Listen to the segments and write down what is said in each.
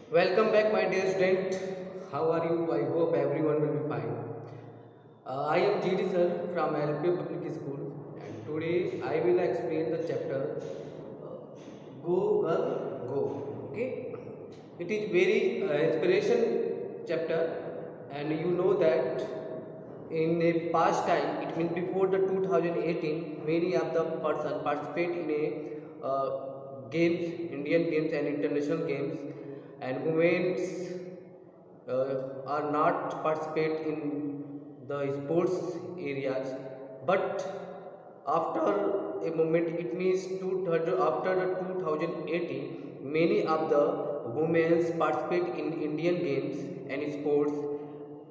Welcome back, my dear student. How are you? I hope everyone will be fine. I am GD sir from LP Public School, and today I will explain the chapter Go Girl Go. Okay, it is very inspiration chapter, and you know that in a past time, it means before the 2018, many of the person participate in a games, Indian games and international games, and women's are not participate in the sports areas. But after a moment, it means after the 2018, many of the women participate in Indian games and sports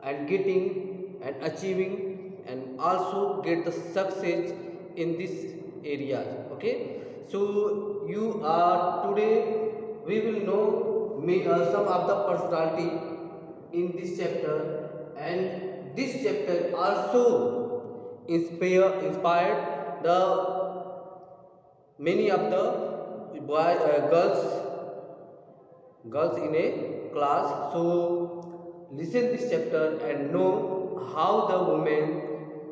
and getting and achieving and also get the success in this area. Okay, so you are today we will know some of the personality in this chapter, and this chapter also inspired the many of the girls in a class. So listen this chapter and know how the woman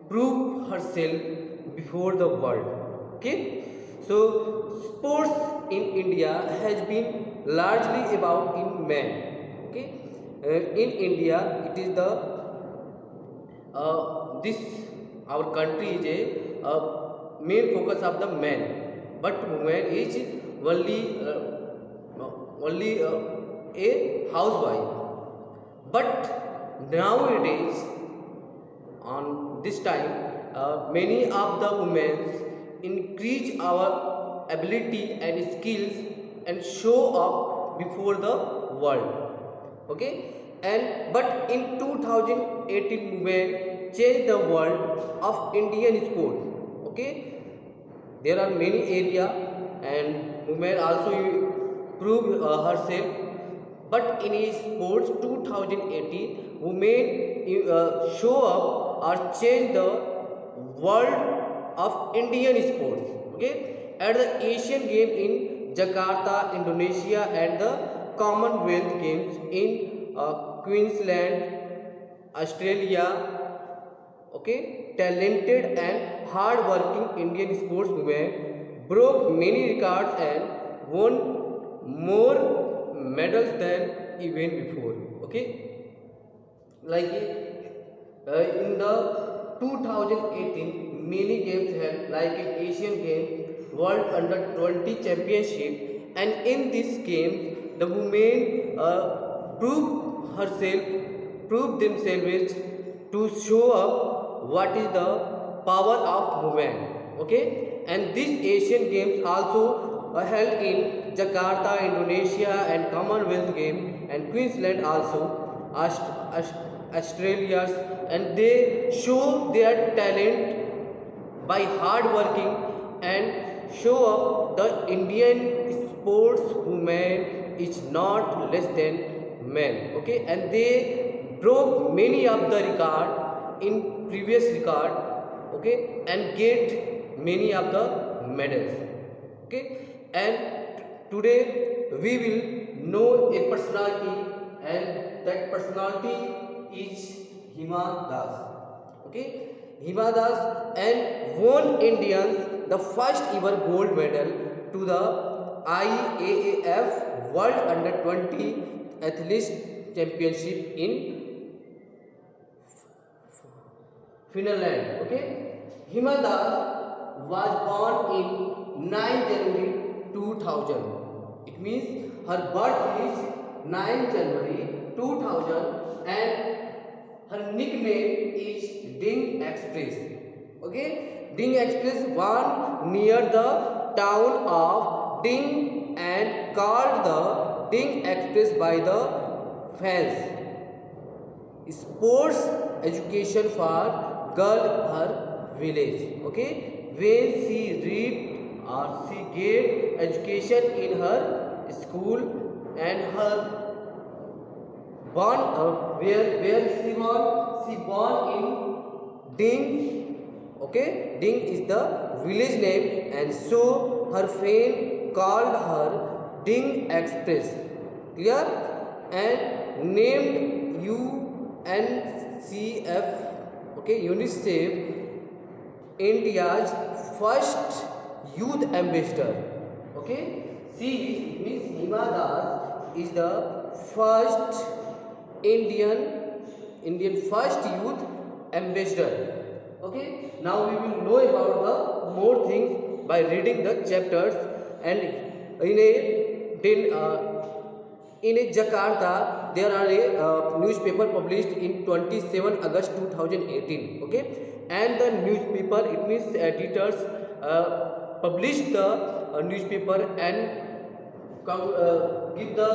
prove herself before the world. Okay, so sports in India has been largely about in men. Okay, in India it is the this our country is a main focus of the men, but women is only only a housewife. But nowadays, on this time, many of the women increase our ability and skills and show up before the world. Okay, and but in 2018 women changed the world of Indian sport. Okay, there are many area and women also prove herself, but in sports 2018 women show up or change the world of Indian sports. Okay, at the Asian game in Jakarta, Indonesia, and the Commonwealth Games in Queensland, Australia. Okay, talented and hard working Indian sportswomen broke many records and won more medals than even before. Okay, like in the 2018 many games held like in Asian Games, World Under 20 Championship, and in this game the women proved themselves to show up what is the power of women. Okay, and these Asian Games also held in Jakarta, Indonesia, and Commonwealth Game and Queensland also, Australia's, and they show their talent by hard working and show up the Indian sports women is not less than men. Okay, and they broke many of the record in previous record. Okay, and get many of the medals. Okay, and today we will know a personality, and that personality is Hima Das. Okay, Hima Das and won Indians the first ever gold medal to the IAAF World Under 20 Athletics Championship in Finland. Okay, Hima Das was born in 9 January 2000. It means her birth is 9 January 2000, and her nickname is Ding Express. Okay, Ding Express born near the town of Ding and called the Ding Express by the fans. Sports education for girl her village. Okay, when she read or she get education in her school, and her born where she born in Ding. Okay, Ding is the village name, and so her friend called her Ding Express. Clear? and named UNCF, okay, UNICEF, India's first youth ambassador. Okay, she means Hima Das is the first Indian first youth ambassador. Okay, now we will know about the more things by reading the chapters. And in a Jakarta, there are a newspaper published in 27 August 2018. Okay, and the newspaper, it means editors published the newspaper and give the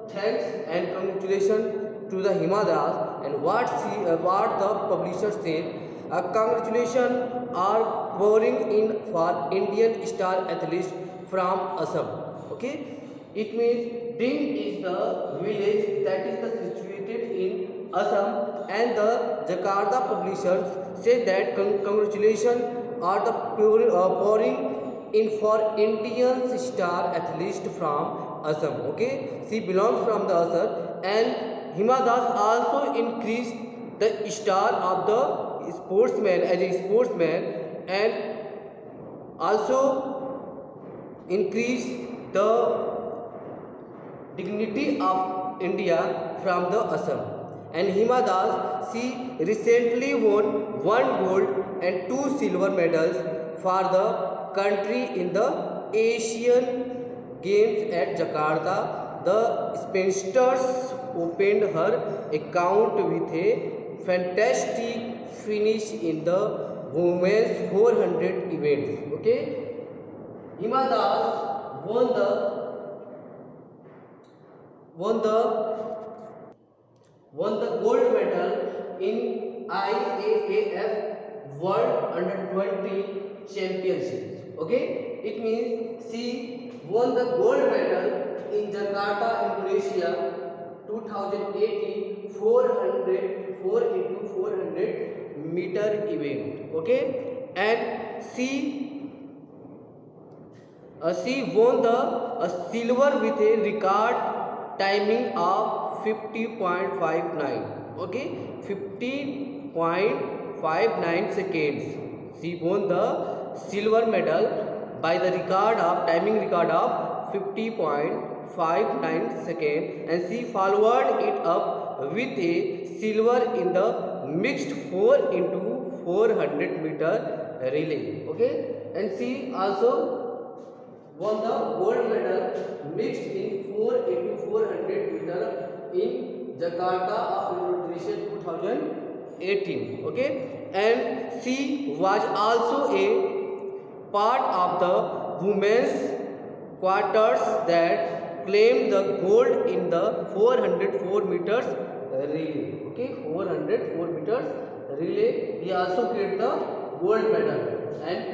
thanks and congratulations to the Hima Das. And what the publisher said, congratulations are pouring in for Indian star athletes from Assam. Okay, it means Ding is the village that is situated in Assam, and the Jakarta publishers say that congratulations are the pouring in for Indian star athletes from Assam. Okay, she belongs from the Assam, and Hima Das also increased the star of the sportsman as a sportsman, and also increased the dignity of India from the Assam. And Hima Das, she recently won 1 gold and 2 silver medals for the country in the Asian Games at Jakarta. The spinsters opened her account with a fantastic finish in the women's 400 events. Okay, Hima Das won the gold medal in IAAF World Under 20 Championships. Okay, it means she won the gold medal in Jakarta, Indonesia 2018 4 into 400 meter event. Okay, and she won the silver with a record timing of 50.59. Okay, 50.59 seconds. She won the silver medal by the timing record of 50.59 seconds, and she followed it up with a silver in the mixed 4 into 400 meter relay. Okay, and she also won the gold medal mixed in 4 into 400 meter in Jakarta of Indonesia 2018. Okay, and she was also a part of the women's quarters that claimed the gold in the 404 meters relay. Okay, 404 meters relay. He also get the gold medal and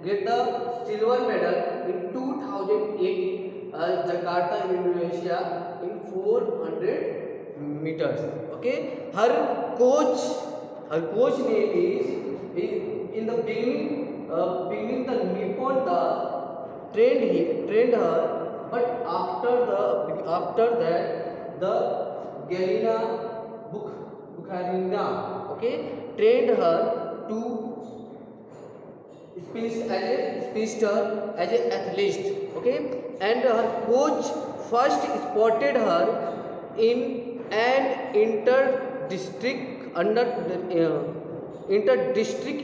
get the silver medal in 2018 Jakarta, Indonesia in 400 meters. Okay, her coach name is in the beginning the Nippon Das trained her, but after that the Galina Bukharina, okay, trained her to as a spinster, as an athlete. Okay, and her coach first spotted her in an inter-district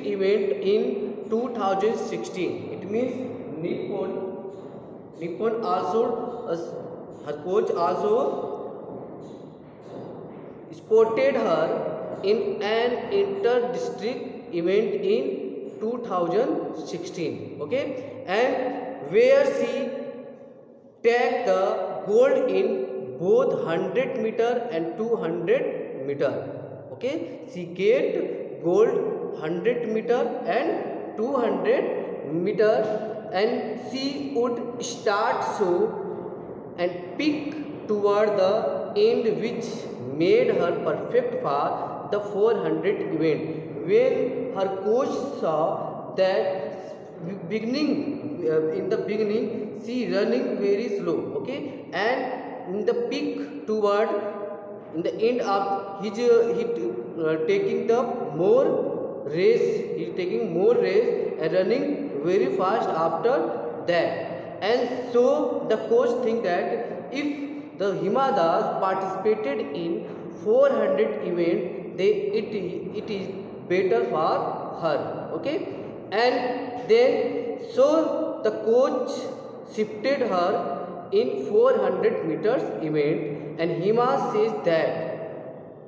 event in 2016. It means Nippon also, her coach also spotted her in an inter-district event in 2016. Okay, and where she tagged the gold in both 100 meter and 200 meter. Okay, she get gold 100 meter and 200 meter, and she would start slow and peak toward the end, which made her perfect for the 400 event. When her coach saw that in the beginning she running very slow, okay, and in the peak toward in the end of his taking the more race, he is taking more race and running very fast after that. And so the coach think that if the Hima Das participated in 400 event, it is better for her. Okay, and then so the coach shifted her in 400 meters event, and Hima says that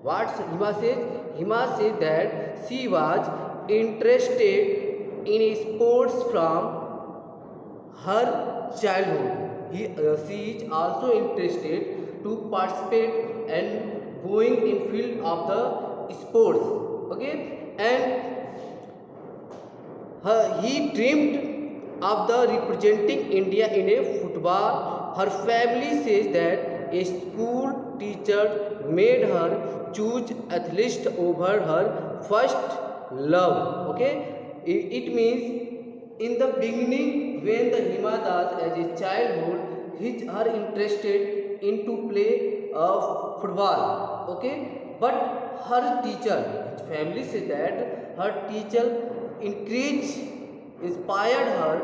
what Hima says? Hima says that she was interested in sports from her childhood. She is also interested to participate and going in field of the sports. Okay, and he dreamed of the representing India in a football. Her family says that a school teacher made her choose athlete over her first love. Okay, it means in the beginning when the Hima Das as a childhood, her interested into play of football. Okay, but her teacher, his family says that her teacher encouraged, inspired her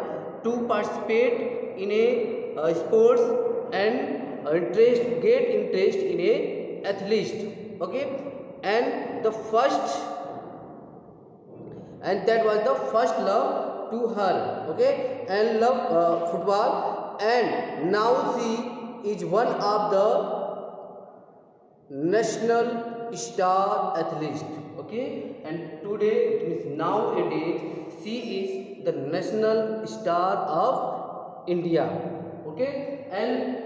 to participate in a sports and get interest in a athlete. Okay, and the first, and that was the first love to her. Okay, and love football, and now she is one of the national star athlete. Okay, and today it means nowadays she is the national star of India. Okay, and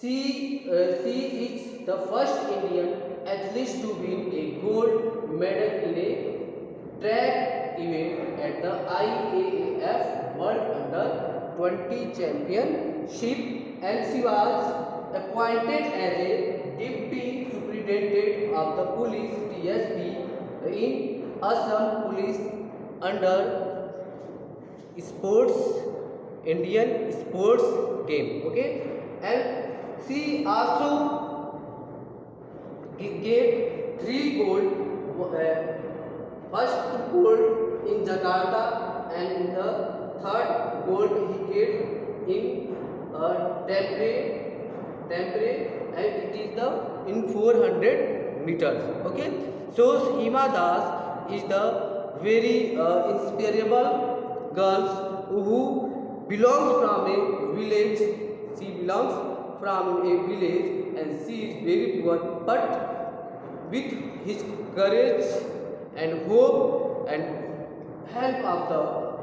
she is the first Indian athlete to win a gold medal in a track event at the IAAF World Under 20 Championship, and she was appointed as a Deputy Superintendent of the Police DSP in Assam Police under sports, Indian sports game. Okay, and she also get 3 gold. First gold in Jakarta, and in the third gold he get in Tampere, and it is the in 400 meters. Okay, so Hima Das is the very inspirable girls who belongs from a village. She belongs from a village and she is very poor, but with his courage and hope and help of the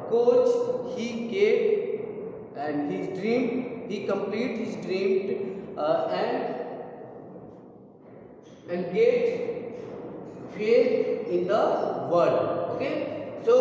coach, he gave and his dream, he complete his dream and get faith in the world. Okay, so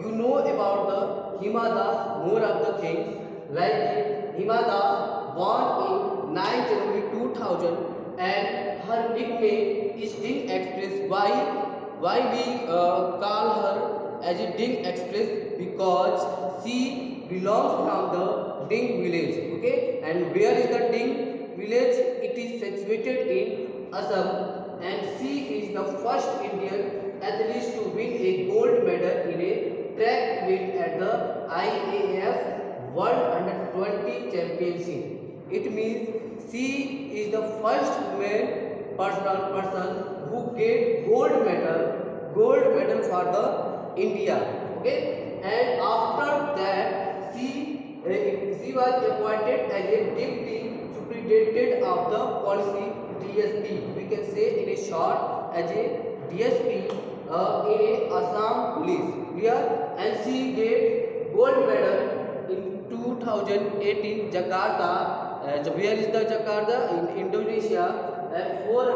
you know about the Hima Das, more of the things like Hima Das born in 9 January 2000, and her nickname is Ding Express. Why we call her as a Ding Express? Because she belongs from the Ding village. Okay, and where is the Ding village? It is situated in Assam, and she is the first Indian athlete to win a gold medal in a track event at the IAAF World Under 20 Championship. It means she is the first woman person who get gold medal for the India. Okay, and after that she was appointed as a deputy superintendent of the policy DSP. We can say in a short as a DSP in a Assam police. Clear? And she get gold medal in 2018 Jakarta. Where is the Jakarta? In Indonesia, at 4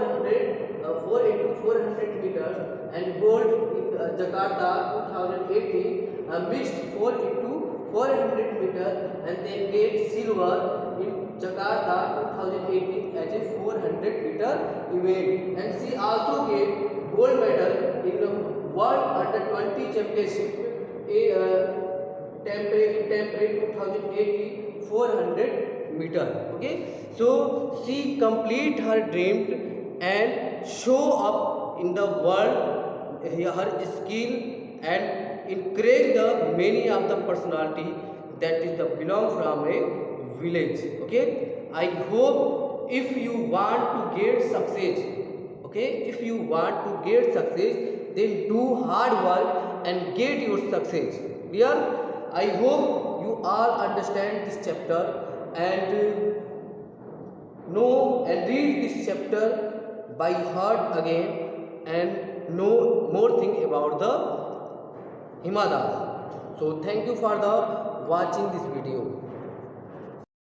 into 400 meters, and gold in Jakarta 2018, mixed 4 into 400 meters, and then get silver in Jakarta 2018 as a 400 meter event, and she also get gold medal in the World Under 20 Championship in Tampere 2018 400 meter. Okay, so she complete her dream and show up in the world her skill and encourage the many of the personality that is the belong from a village. Okay, I hope if you want to get success, okay, if you want to get success, then do hard work and get your success. Clear? I hope you all understand this chapter and know and read this chapter by heart again and know more thing about the Himadas. So thank you for the watching this video.